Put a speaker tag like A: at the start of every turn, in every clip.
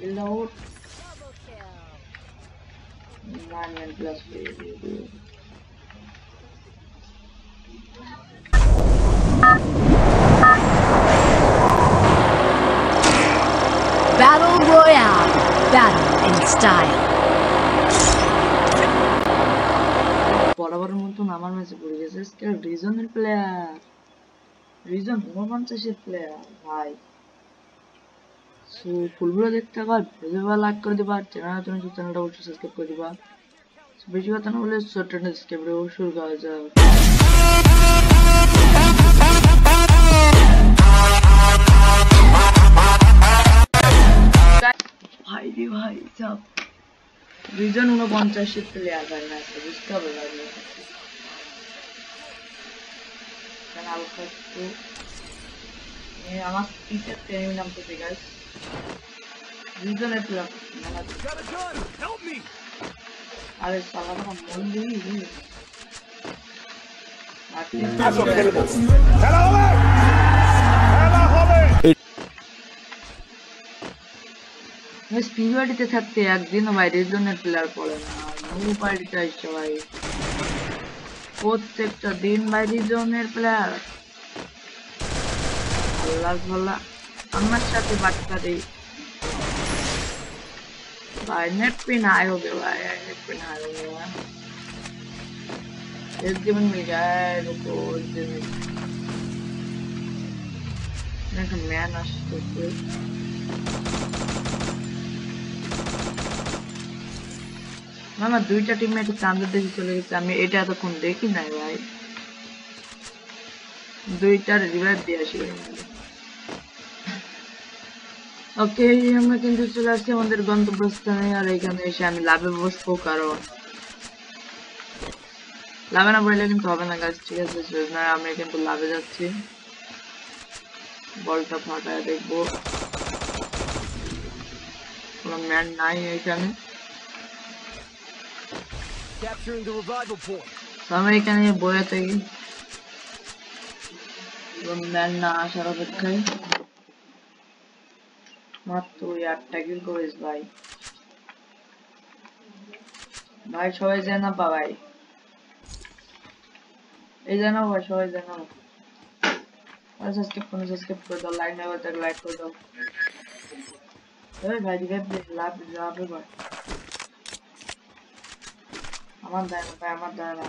A: Kill out. 9 plus baby.
B: Battle Royale. Battle in style.
A: বরাবরের মতন আমার ম্যাচে পড়ে গেছে স্কেল রিজনের প্লেয়ার রিজন 49 প্লেয়ার ভাই সো ফুলগুলো দেখতে পার ভিডিওটা লাইক করে দিবা চ্যানেলটা অবশ্যই সাবস্ক্রাইব করে দিবা বেশি কথা না বলে ছোট্ট সাবস্ক্রাইব করে শুরু করা যাক ভাই রে ভাই সব রিজন 49 প্লেয়ার ভাই ম্যাচে বুঝতে হবে ভাই Canal Facto. আমার স্পিডটা ট্রেনিং নামতেছে গাইস রিজনের প্লেয়ার আরে সালাটা মন দিই স্পিরিটে থাকতে একদিনও ভাই রিজনের প্লেয়ার পড়ে না নো পার্টিটা এসছে ভাই প্রত্যেকটা দিন ভাই রিজনের প্লেয়ার আল্লাহ ভাল্লাহ আমার সাথে বাটকা দেই भाई नेट पे ना आए हो गए भाई नेट पे ना आए हो गए भाई एक दिन मिल जाए रुको एक दिन मैं तो मैन আসছে মামা দুইটা টিমমেট চাঁদের দিকে চলে গেছে আমি এটা এতক্ষণ দেখি নাই ভাই দুইটার রিভাইভ দিয়ে আসি ওকে আমরা কিন্তু চলে আসছি আমাদের গন্তব্যস্থানে আর এখানে এসে আমি লাভে বসবো কারণ লাভে না বললে কিন্তু হবে না গাছ ঠিক আছে না আমি কিন্তু লাভে যাচ্ছি বলটা ফাটায় দেখবো কোনো ম্যান নাই এখানে আমি এখানে বয়ে থাকি ম্যান না আসার অপেক্ষায় মাত্র 8টা কিল করিস ভাই ভাই সবাই জানা পা ভাই এই জানাও ভাই সবাই জানাও আর সাবস্ক্রাইব করে দাও লাইক না হলে তাহলে লাইক করে দাও এই ভাই রিভাইভ দে লাভ যাবে ভাই আমার দেয় না ভাই আমার দেয় না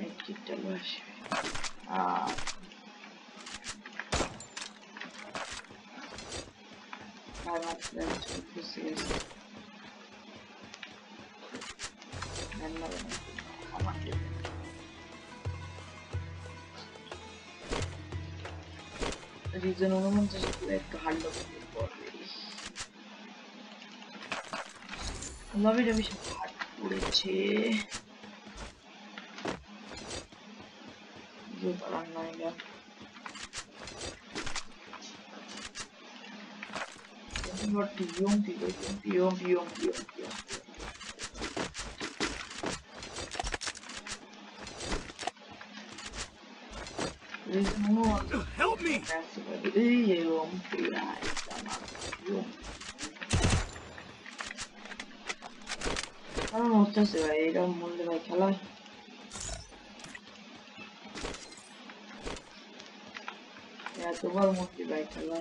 A: এই কিটটা লস ভাই মাত্র খুশি গেছে রিজন 49 একটু হারলো লবিটা বেশি হার্ড পড়েছে যে পারার নাই গা Help me! আমার মনে হচ্ছে ভাই এটা মূল্যে ভাই খেলা এতবার মূল্যে ভাই খেলা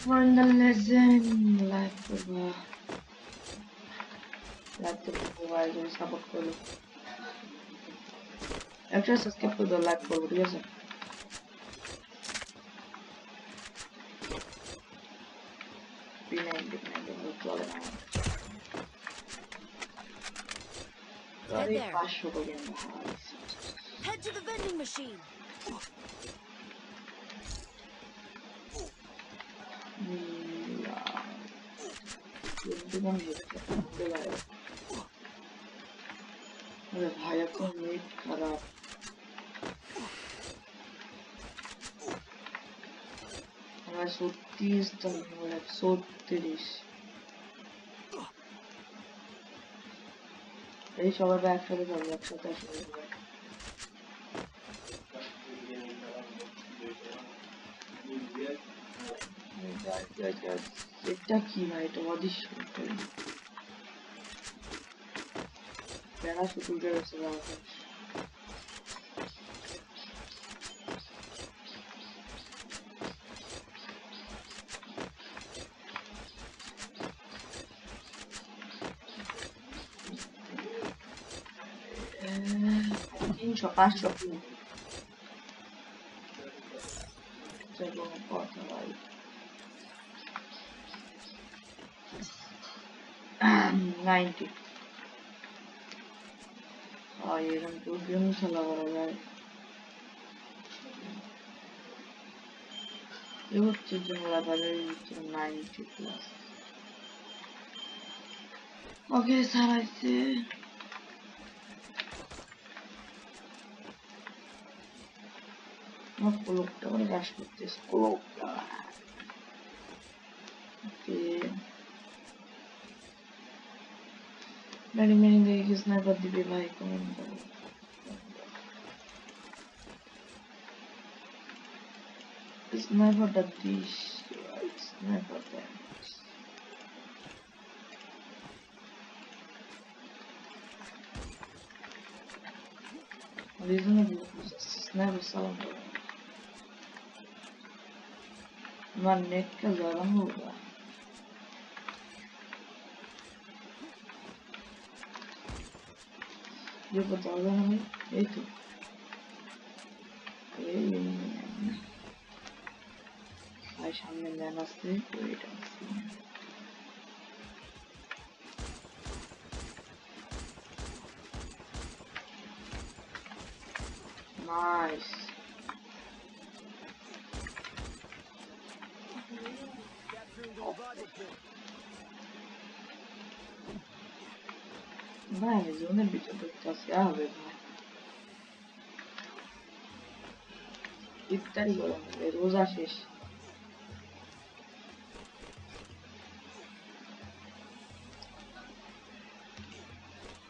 A: We're in the legend life of life of ভাই তুমি সাপোর্ট করো একটা সাবস্ক্রাইব করে দাও লাইক করো ঠিক আছে
B: Head to the vending machine.
A: ভাই এখন নেট খারাপ আমার 36 36 এই সবাই একসাথে যাবো, একসাথে আসলে এটা কি ভাই, এটা অদৃশ্য প্যারাশুট উঠে গেছে। তিনশো 500 কথা ভাই। 90 এরকম তো গেম খেলা করা যায়। এ হচ্ছে জমলা বাজারে 90 প্লাস। ওকে সারাইছে কোলকটা করে রাশ করতেছে কোলকটা। ওকে মেনি দেখে স্নাইপার দিবে ভাই, কমেন্ট করো। স্নাইপারটা দিস, স্নাইপারটা রিজনেবল স্নাইপার সাউন্ড। আমার নেটটা গরম होगा। ये बता दो हमें। এই তো এই ভাই সামনে ম্যান আসছে, এটা আসছে নাইস। ভাই জোনের ভিতর ঢুকতে আসতে হবে ভাই, ইফতারি গরম রোজা শেষ।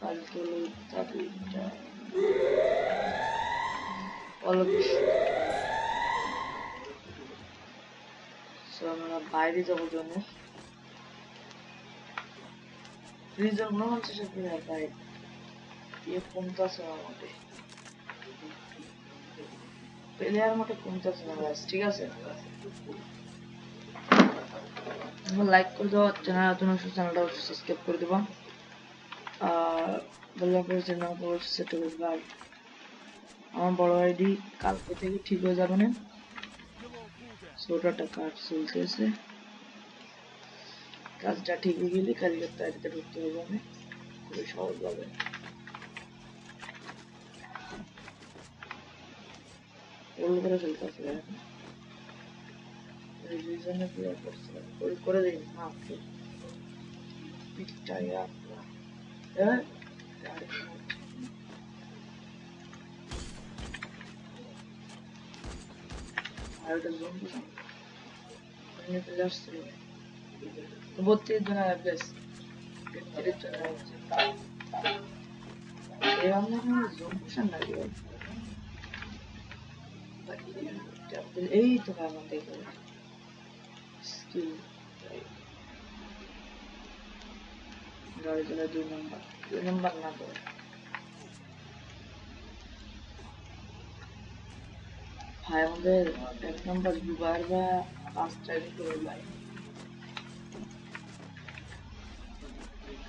A: কালকে হলো ইফতারিটা আমরা বাইরে যাবো জন্য রিজন 49 প্লেয়ার ভাই, ইয়ে কমতেছে আমার মতে, প্লেয়ার মতে কমতেছে না গাইস, ঠিক আছে? লাইক করে দাও, চ্যানেল নতুন আসলে চ্যানেলটা সাবস্ক্রাইব করে দেবা, আর বললাম করে চ্যানেল সেট করে দেবা। আমার বড় আইডি কালকে থেকে ঠিক হয়ে যাবে না, ছোটটা কাজ চলতেছে, কাজটা ঠিক হয়ে গেলে কালকে আইডিতে ঢুকতে হবে আমি খুবই সহজ হবে। ওগুলো করে চলতেছে রিভিশনে ক্লিয়ার করছে করে দিন না পিকটা ইয়ার হ্যাঁ আর এটা জুম করুন এনে চলে আসছে 32 জন অ্যাপ্লেস 33 জন আছে এই আমরা জুম করছেন না এই তো আমার দেখে স্কিল গাড়িগুলো 2 নম্বর না তো ভাই আমাদের 1 নম্বর দুবার বা 5টা করে ভাই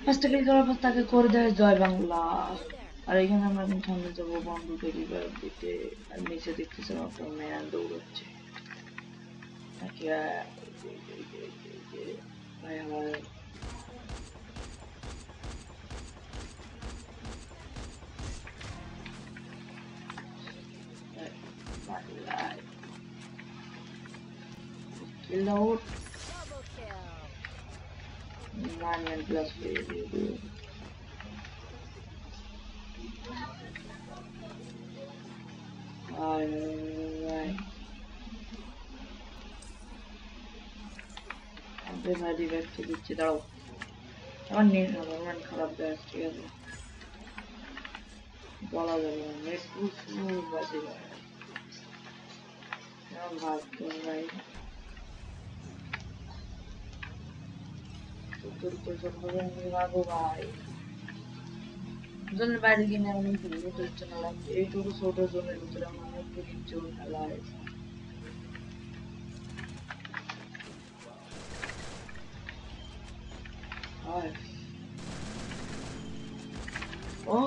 A: 5টা ক্লিক করার পর তাকে করে দেয় জয় বাংলা। আর এখানে আমরা কিন্তু সামনে যাবো বন্ধুকে রিভাইভ দিতে, আর নিচে দেখতেছি আপনার ম্যান দৌড়চ্ছে নাকি ভাই আমার kill out 9 plus alright আমাদের ভাই রিভাইভ দিচ্ছে দাঁড়াও আমার নেট খারাপ দেয় ঠিক আছে বলা যাবে না, নেট প্রচুর বাজে ভাই। কেমন ভাবতো ভাই, চতুর্থ জন্মদিন ভাগো ভাই। জোনের বাইরে কিনে আমি কিন্তু তুলছে না লাগবে, এইটুকু ছোট জোনের ভিতরে আমার অনেকগুলি জোন খেলা হয়েছে। ও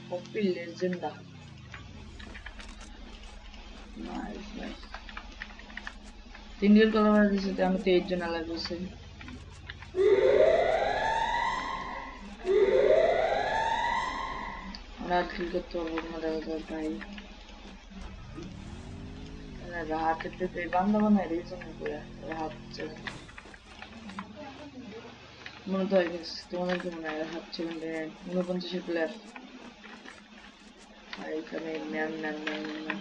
A: কপি লেজেন্ডা, নাইস নাইস। 3 কিল কলা মারা দিয়েছে, আমি 23 জন আলাদা করছি। আমরা আর কিল করতে পারবো না দাদা ভাই। হাতের পেতে বান্ধা বান্ধা রিজন করে হাত মনে তো হয়ে গেছে তোমাদের কি মনে হয় হাত 49 প্লেয়ার এখানে ম্যান ম্যান ম্যান ম্যান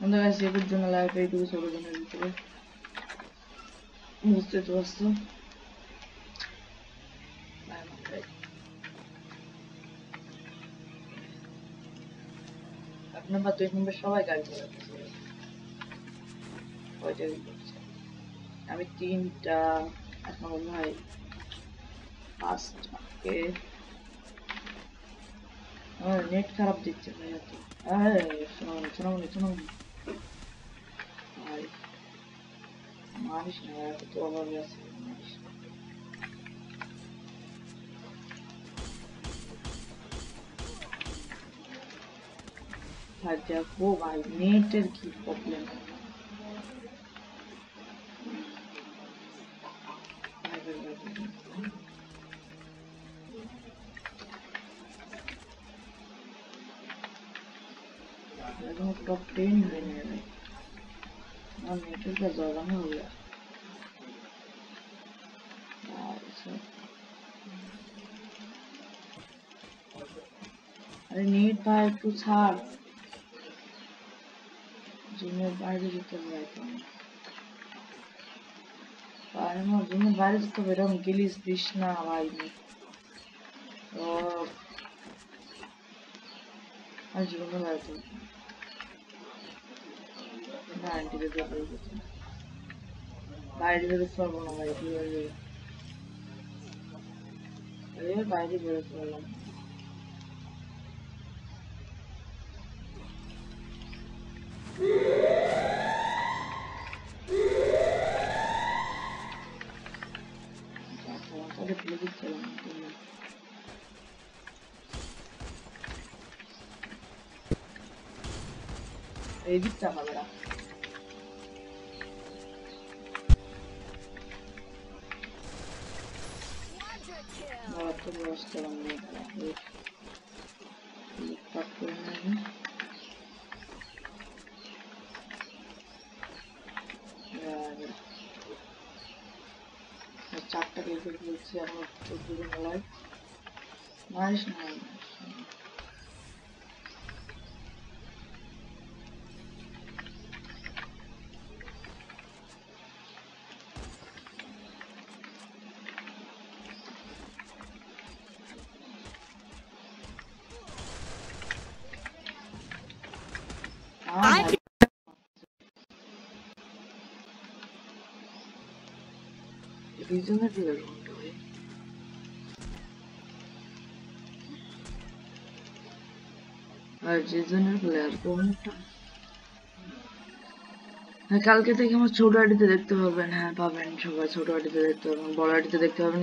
A: আমাদের কাছে একুশ জন লাগবে, এইটুকু 16 জনের ভিতরে বুঝতে তো পারছো। এক নম্বর 2 নম্বর সবাই গাড়ি চালাতেছে, কয়টা করছে আমি 3টা, এখন ভাই 5টা। ওকে আমার নেট খারাপ দিচ্ছে ভাই, এত শোনো ভাই, মারিস না এত তো অভাবে আছে, মারিস না ভাই। দেখো ভাই নেটের কি প্রবলেম, टॉप 10 रहने में और नेटर का ज़्यादा हो गया अरे नेट भाई तू ছাড়, জুমের বাইরে যেতে হবে এখন ভাই, আমার জুমের বাইরে যেতে হবে, এরকম গিলিস দিস না ভাই। ও আর জুমের বাইরে না আন্টি বের করে দিতে বাইরে বেরোতে পারবো না ভাই, কি হয়ে যাবে, বাইরে বেরোতে পারলাম তাহলে ফেলে দিচ্ছিলাম এই দিকটা হবে না। তো বসতে পারলাম কাট করে নেব, চারটা ক্রিকেট খেলছি আমার 14 জন খেলায়, মারিস না রিজনের প্লেয়ার কোনটা ভাই, আর রিজনের প্লেয়ার কোনটা, কালকে থেকে আমার ছোট আইডিতে দেখতে পাবেন, হ্যাঁ পাবেন সবাই, ছোট আইডিতে দেখতে পাবেন, বড় আইডিতে দেখতে পাবেন।